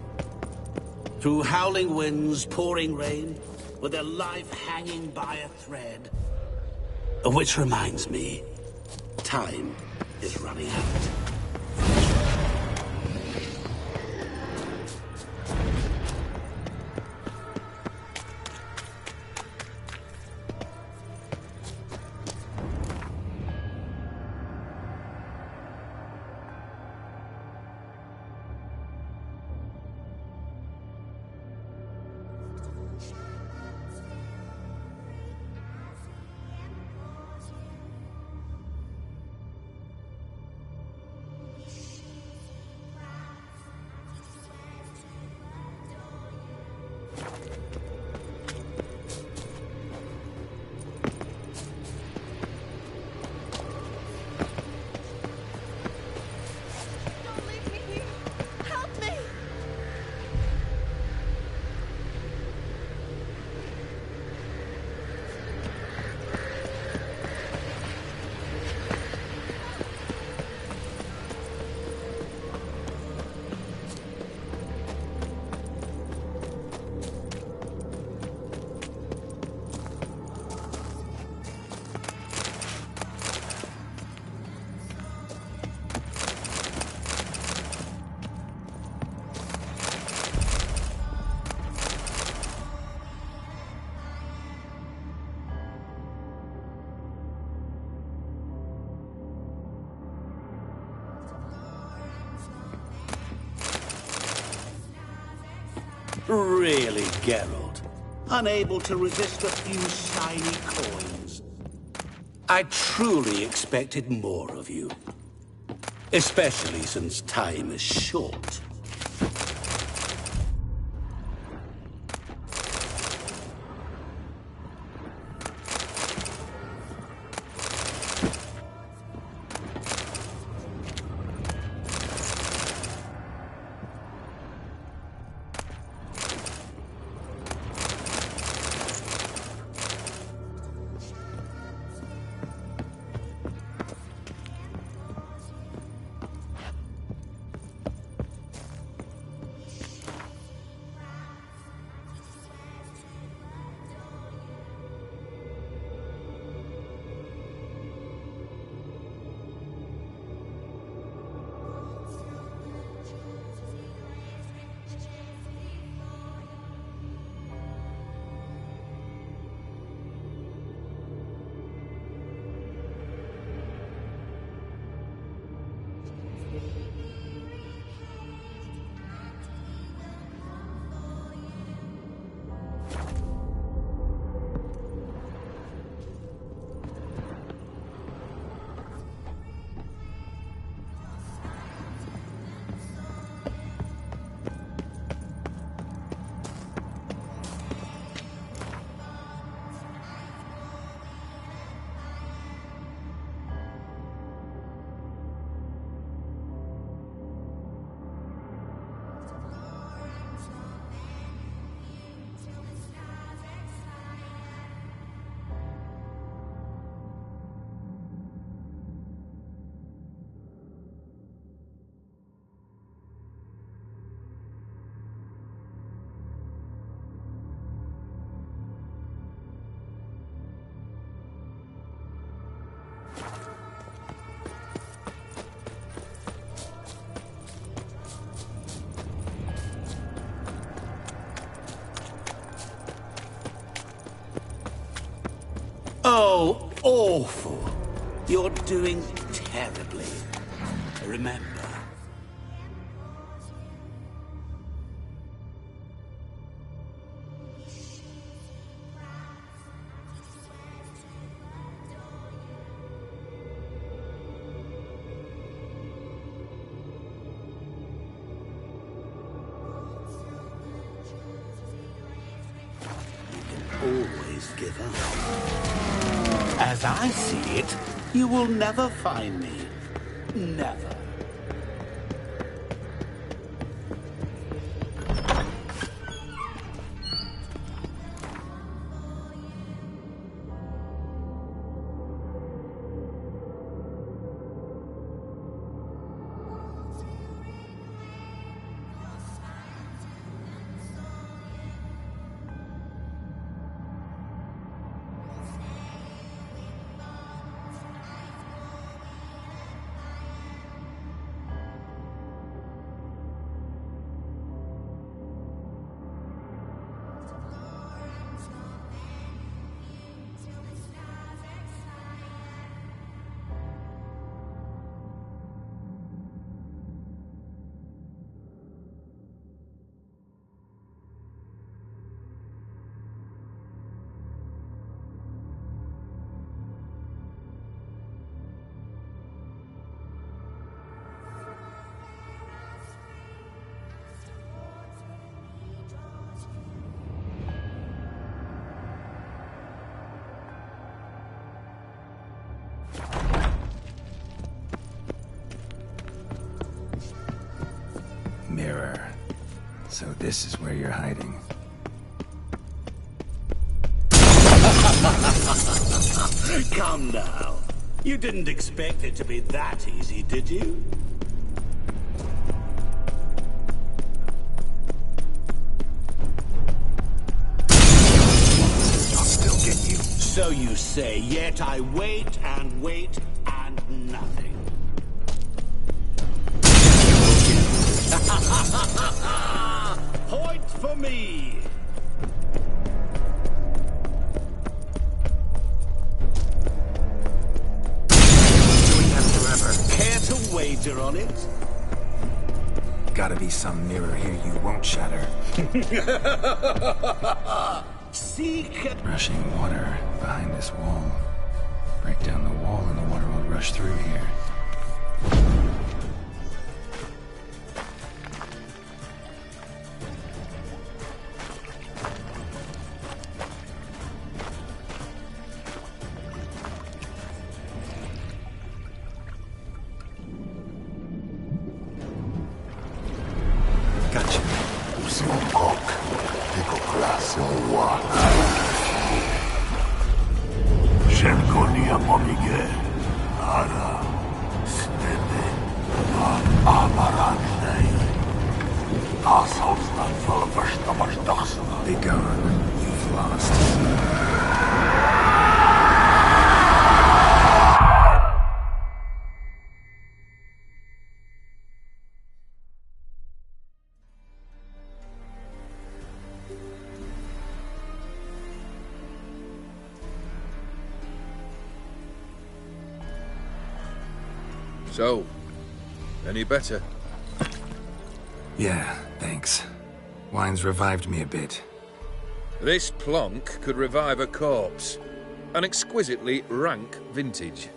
Through howling winds, pouring rain, with their life hanging by a thread. Which reminds me, time is running out. Really, Geralt? Unable to resist a few shiny coins? I truly expected more of you. Especially since time is short. Oh, awful. You're doing terribly. Remember. You can always give up. As I see it, you will never find me. Never. Mirror. So this is where you're hiding. Come now. You didn't expect it to be that easy, did you? I'll still get you. So you say, yet I wait and wait and nothing. Point for me! Doing that forever. Care to wager on it? gotta be some mirror here you won't shatter. Seek. Rushing water behind this wall. Break down the wall and the water will rush through here. Gotcha. Szelkonia pomigę. Ara. Stedy. Amarannej. Asostan falvashtamаш daxana. Be gone. You've lost. So, any better? Yeah, thanks. Wine's revived me a bit. This plonk could revive a corpse. An exquisitely rank vintage.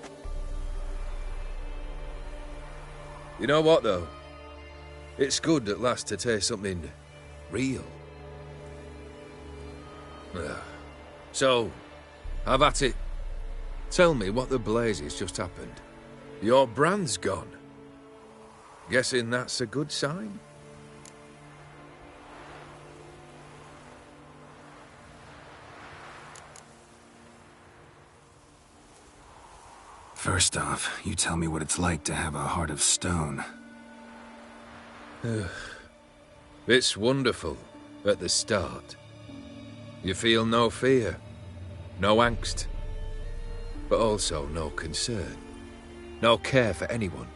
You know what, though? It's good at last to taste something real. So, have at it. Tell me what the blazes just happened. Your brand's gone. Guessing that's a good sign? First off, you tell me what it's like to have a heart of stone. It's wonderful at the start. You feel no fear, no angst, but also no concern. No care for anyone,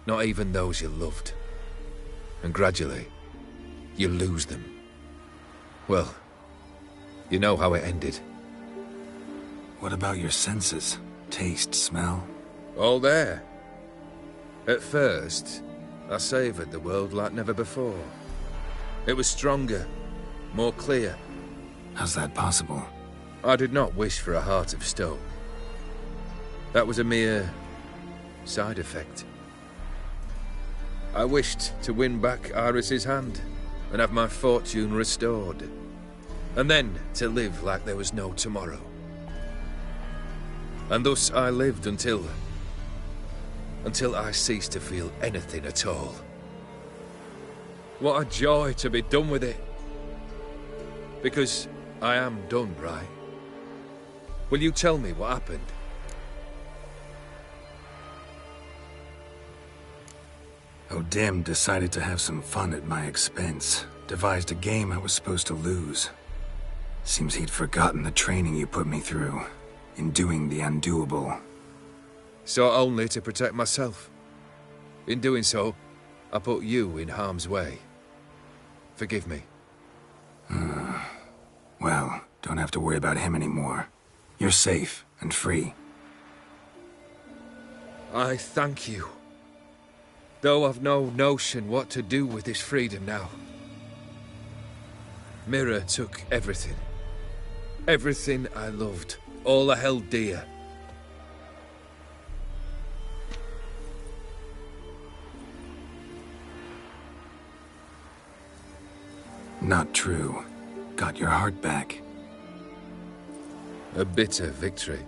not even those you loved. And gradually, you lose them. Well, you know how it ended. What about your senses? Taste, smell? All there. At first, I savoured the world like never before. It was stronger, more clear. How's that possible? I did not wish for a heart of stone. That was a mere side effect. I wished to win back Iris's hand and have my fortune restored. And then to live like there was no tomorrow. And thus I lived until I ceased to feel anything at all. What a joy to be done with it. Because I am done, right? Will you tell me what happened? O'Dim decided to have some fun at my expense. Devised a game I was supposed to lose. Seems he'd forgotten the training you put me through. In doing the undoable. So only to protect myself. In doing so, I put you in harm's way. Forgive me. Well, don't have to worry about him anymore. You're safe and free. I thank you. Though I've no notion what to do with this freedom now. Mira took everything. Everything I loved. All I held dear. Not true. Got your heart back. A bitter victory.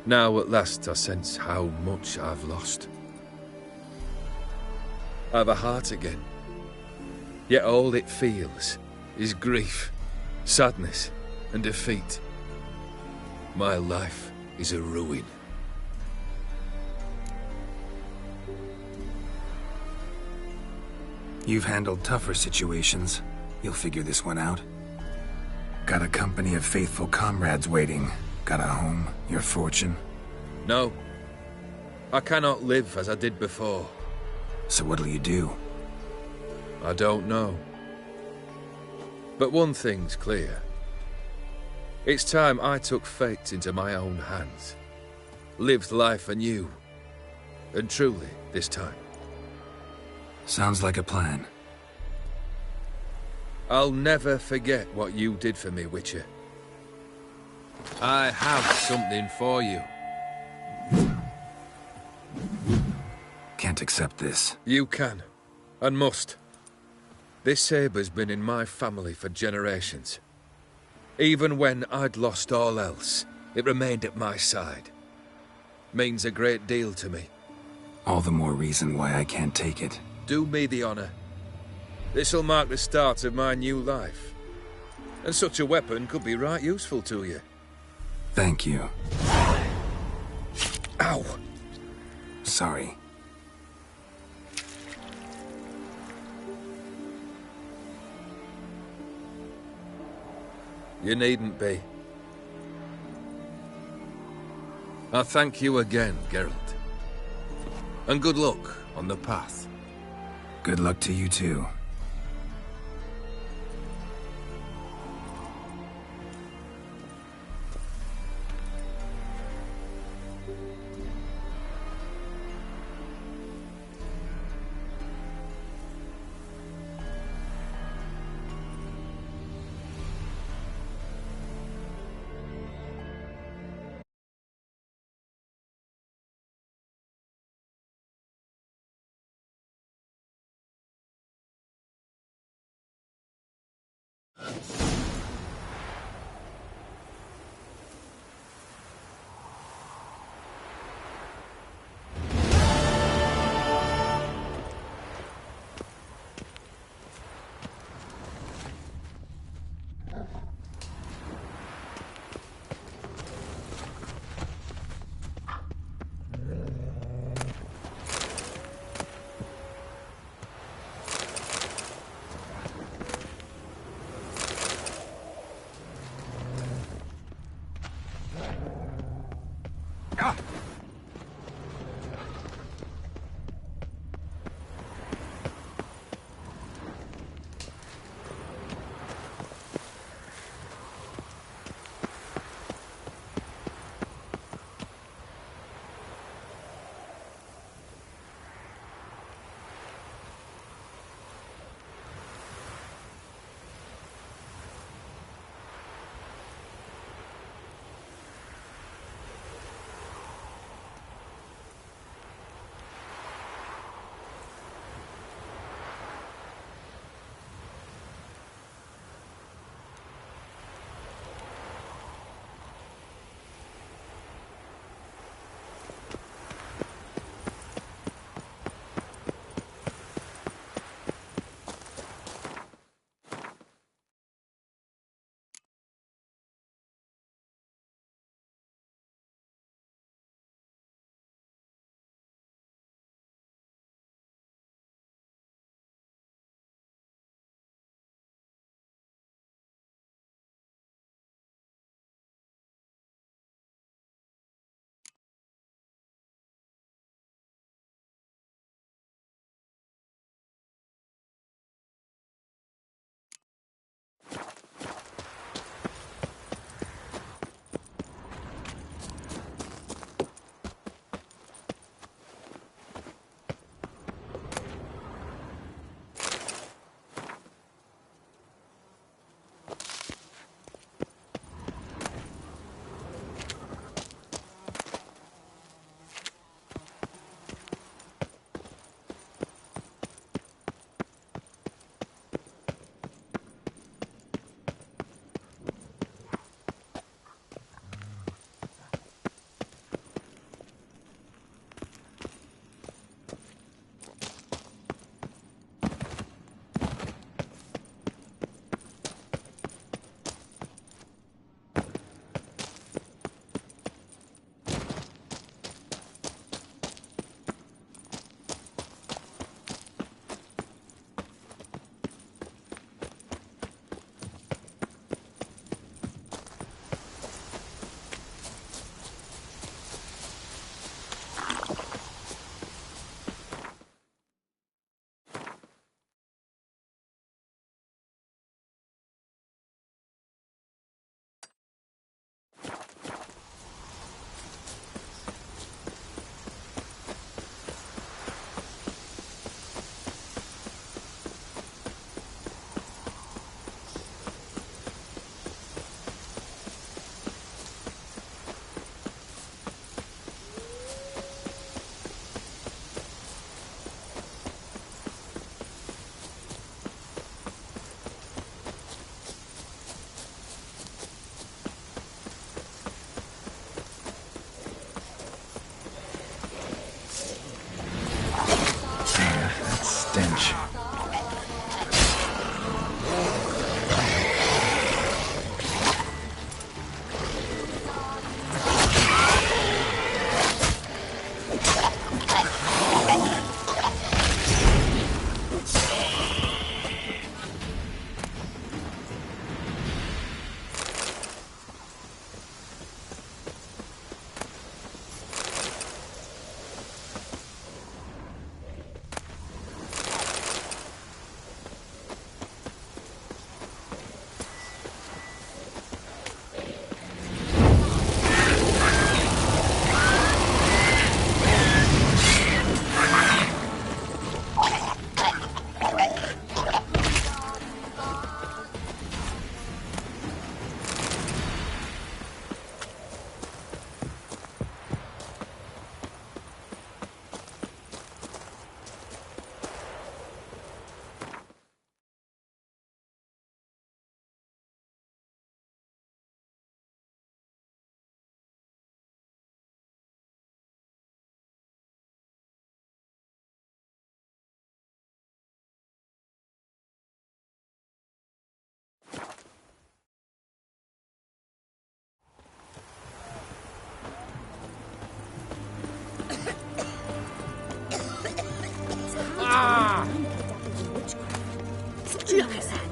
Now at last I sense how much I've lost. I've a heart again. Yet all it feels is grief, sadness, and defeat. My life is a ruin. You've handled tougher situations. You'll figure this one out. Got a company of faithful comrades waiting. Got a home, your fortune. No. I cannot live as I did before. So what'll you do? I don't know. But one thing's clear. It's time I took fate into my own hands. Lived life anew. And truly, this time. Sounds like a plan. I'll never forget what you did for me, Witcher. I have something for you. Can't accept this. You can, and must. This sabre's been in my family for generations. Even when I'd lost all else, it remained at my side. Means a great deal to me. All the more reason why I can't take it. Do me the honor. This'll mark the start of my new life. And such a weapon could be right useful to you. Thank you. Ow! Sorry. You needn't be. I thank you again, Geralt. And good luck on the path. Good luck to you too. stench.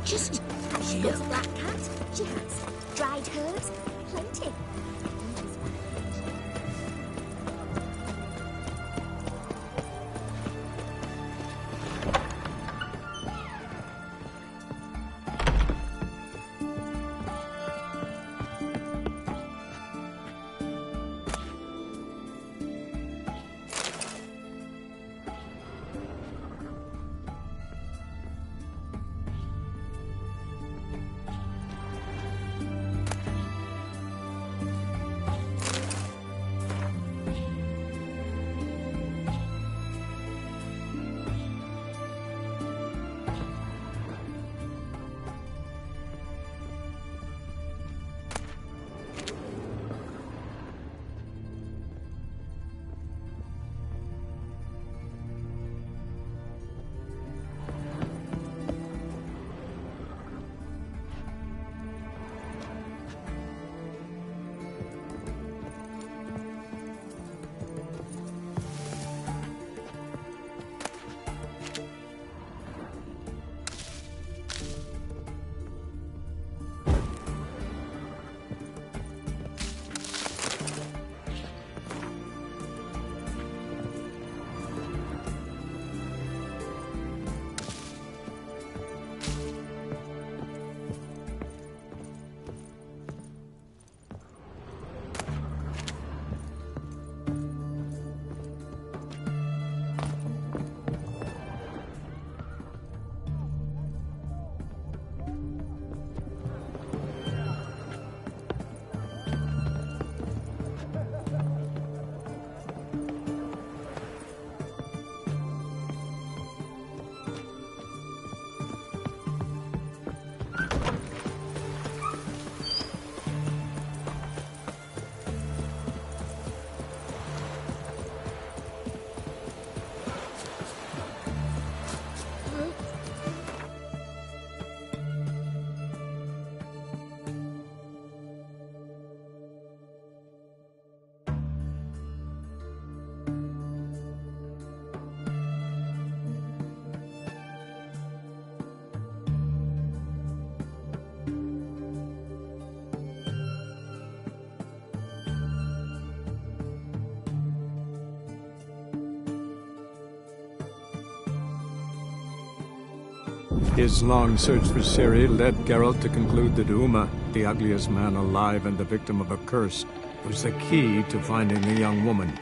Just she loves black cat. She has dried herbs, plenty. His long search for Ciri led Geralt to conclude that Uma, the ugliest man alive and the victim of a curse, was the key to finding the young woman.